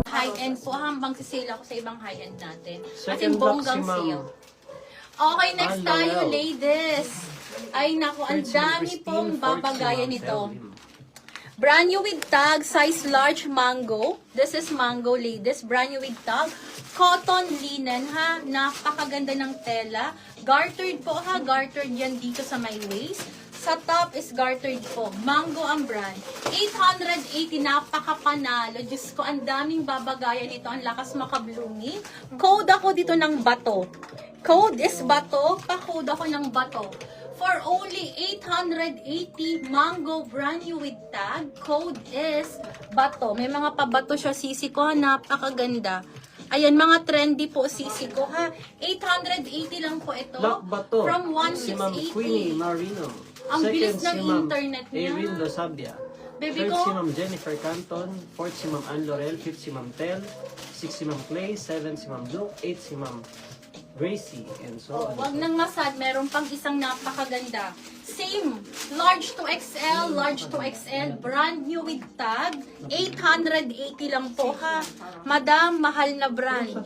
High-end po, hambang sisale ako sa ibang high-end natin. As Second in, bonggang box si Ma'am. sale. Okay, next Hello. tayo, ladies. Ay, naku, ang dami pong babagayan nito. Brand new with tag, size large mango. This is mango, ladies. Brand new with tag. Cotton linen, ha. Napakaganda ng tela. Gartered po, ha. Gartered yan dito sa my waist. Sa top is gartered po. Mango ang brand. 880, napakapanalo. Diyos ko, ang daming babagayan nito. Ang lakas makabloomy. Code ako dito ng bato. Code is bato. Pa-code ako ng bato. For only 880, mango brand new with tag. Code is bato. May mga pabato siya, sisi ko, ha. Napakaganda. Ayan, mga trendy po, sisi ko, ha. 880 lang po ito. Lock Bato. From Si Ma'am Queenie 1680. Marino. Ang bilis ng si Ma'am internet niya. Erin Losabia. Baby Third ko. si Ma'am Jennifer Canton. Fourth si Ma'am Ann Laurel. Fifth si Ma'am Tel. Sixth si Ma'am Clay. Seventh si Ma'am Duke. Eighth si Ma'am Gracie. And so Oh, on. wag nang masad, meron pang isang napakaganda. Same, large to XL, large to XL, brand new with tag, 880 lang po, ha. Madam, mahal na brand.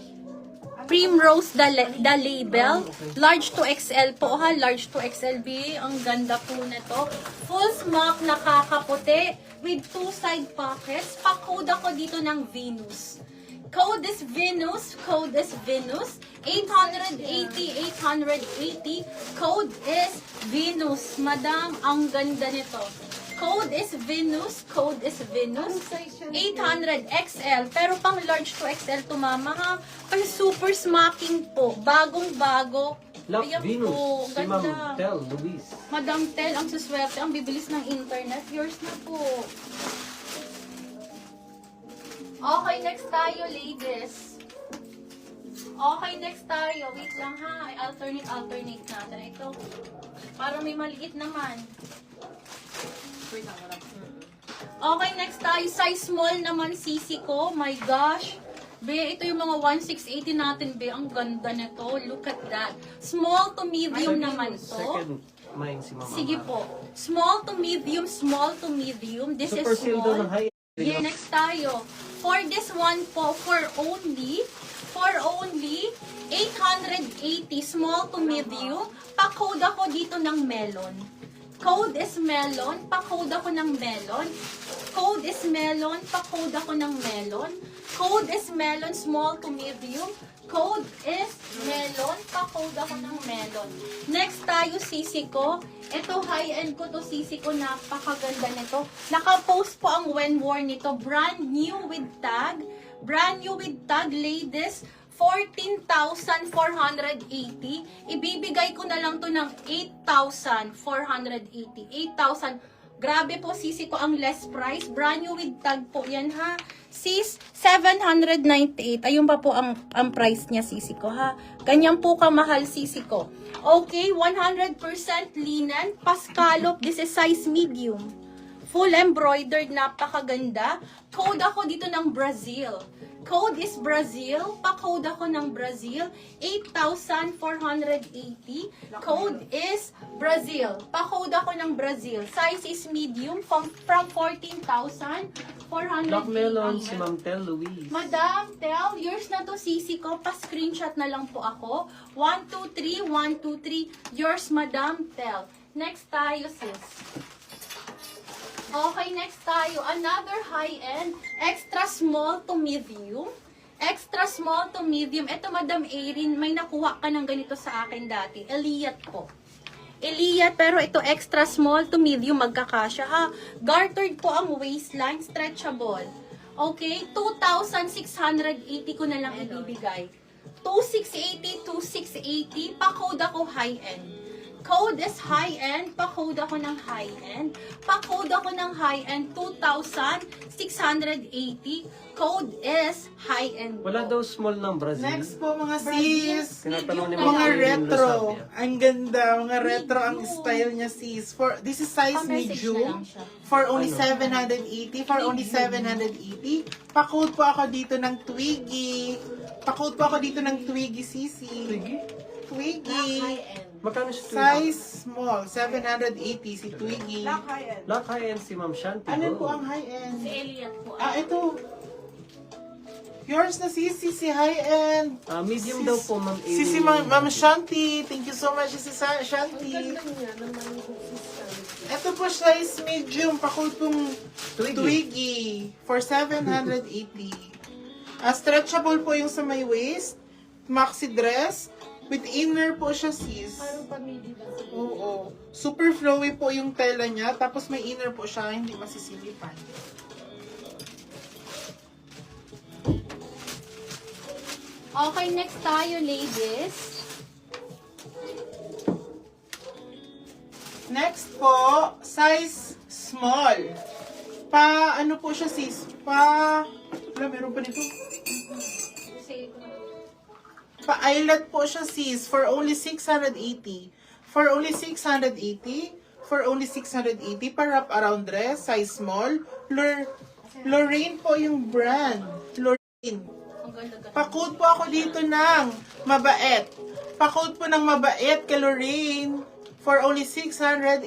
Primrose the label, large to XL po, ha, large to XLB, ang ganda po nito. Full smock, nakakaputi, with two side pockets. Pa-code ako dito ng Venus. Code is Venus, code is Venus, 880, 880, code is Venus. Madam, ang ganda nito. Code is Venus, code is Venus, 800 XL, pero pang large to XL to mama, ha. Ay, super smacking po, bagong-bago. Lock Ayan Venus. po, Si Ma'am ganda. Tel Luis. Madam Tel, ang suswerte, ang bibilis ng internet. Yours na po. Okay, next tayo, ladies. Okay, next tayo. Wait lang, ha. Alternate natin. Ito. Para may maliit naman. Okay, next tayo. Size small naman, sisi ko. My gosh. Be, ito yung mga 1680 natin, be. Ang ganda nito. Look at that. Small to medium naman to. Second mine si Ma'am Sige Amar. po. Small to medium, small to medium. This Super is sale daw ng small. high. Yeah, next tayo. For this one po, for only 880, small to medium, pa-code ako dito ng melon. Code is melon, pa-code ako ng melon. Code is melon, pa-code ako ng melon. Code is melon, small to medium. Code is melon, pa-code ako ng melon. Next tayo, sisi ko. Ito, high-end ko to, sisi ko. Napakaganda nito. Naka-post po ang when worn nito. Brand new with tag. Brand new with tag, ladies. 14,480. Ibibigay ko na lang to ng 8,480. 8,000. Grabe po, sisi ko, ang less price. Brand new with tag po yan, ha. Sis, 798. Ayun pa po ang price niya, sisi ko, ha. Ganyan po kamahal, sisi ko. Okay, 100% linen. Pascalop, this is size medium. Full embroidered, napakaganda. Code ako dito ng Brazil. Code is Brazil. Pa-code ako ng Brazil. 8,480. Code is Brazil. Pa-code ako ng Brazil. Size is medium from 14,480. Lock Melon si Ma'am Tel Luis. Madam, tell, yours na to, sisi ko. Pa-screenshot na lang po ako. 1, 2, 3, 1, 2, 3. Yours, Madam, tell. Next tayo, sis. Okay, next tayo. Another high-end. Extra small to medium. Extra small to medium. Ito, Madam Erin, may nakuha ka ng ganito sa akin dati. Elliot po. Elliot, pero ito extra small to medium, magkakasya, ha. Gartered po ang waistline, stretchable. Okay, 2,680 ko na lang ibibigay. 2,680, 2,680. Pa-code ako high-end. Code is high-end. Pa-code ako ng high-end. Pa-code ako ng high-end. 2,680. Code is high-end. Wala daw small ng Brazil. Next po mga Brazil. sis, Tinatanong ni Medium mga na Erin retro. Losabia. Ang ganda, mga retro ang Medium. style niya sis. This is size Pa-message na medium. lang siya. For only Ano? 780. For only 780. Pa-code po ako dito ng Twiggy. Pa-code po ako dito ng Twiggy CC. Twiggy? Twiggy. Magkano si Twiggy? Size small, 780 si Twiggy. Black high-end si Ma'am Shanti. Ano Go. po ang high-end? Si Elliot po. Ito. Yours na Sisi, si high-end. Medium daw po, Ma'am Amy. Si Ma'am Shanti. Thank you so much, si Shanti. Ito po size medium, pakul pong Twiggy for 780. Stretchable po yung sa may waist. Maxi dress. With inner po siya, sis. Oo. Super flowy po yung tela niya. Tapos may inner po siya, hindi masisilipan. Okay, next tayo, ladies. Next po, size small. Ano po siya, sis? Wala, meron pa dito. Pa-eyelet po siya, sis, for only 680. For only 680. For only 680. Pa-wrap around dress, size small. Lorraine po yung brand. Lorraine. Ang ganda-ganda. Pa-code po ako dito ng mabait. Pa-code po ng mabait kay Lorraine for only 680.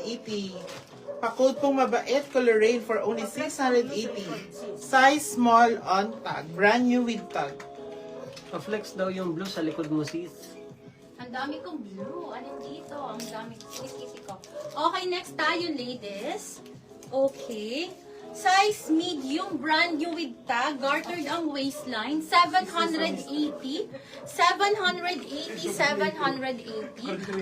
Pa-code pong mabait kay Lorraine for only 680. Size small on tag. Brand new with tag. Pa-flex daw yung blue sa likod mo, sis. Ang dami kong blue. Ano dito? Ang dami. Isi ko. Okay, next tayo, ladies. Okay. Size medium, brand new with tag. Gartered ang waistline. 780. 780.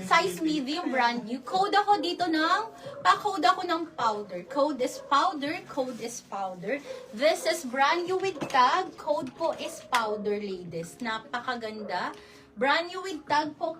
Size medium, brand new. Code ako dito ng, pa-code ako ng powder. Code is powder. Code is powder. This is brand new with tag. Code po is powder, ladies. Napakaganda. Brand new with tag po.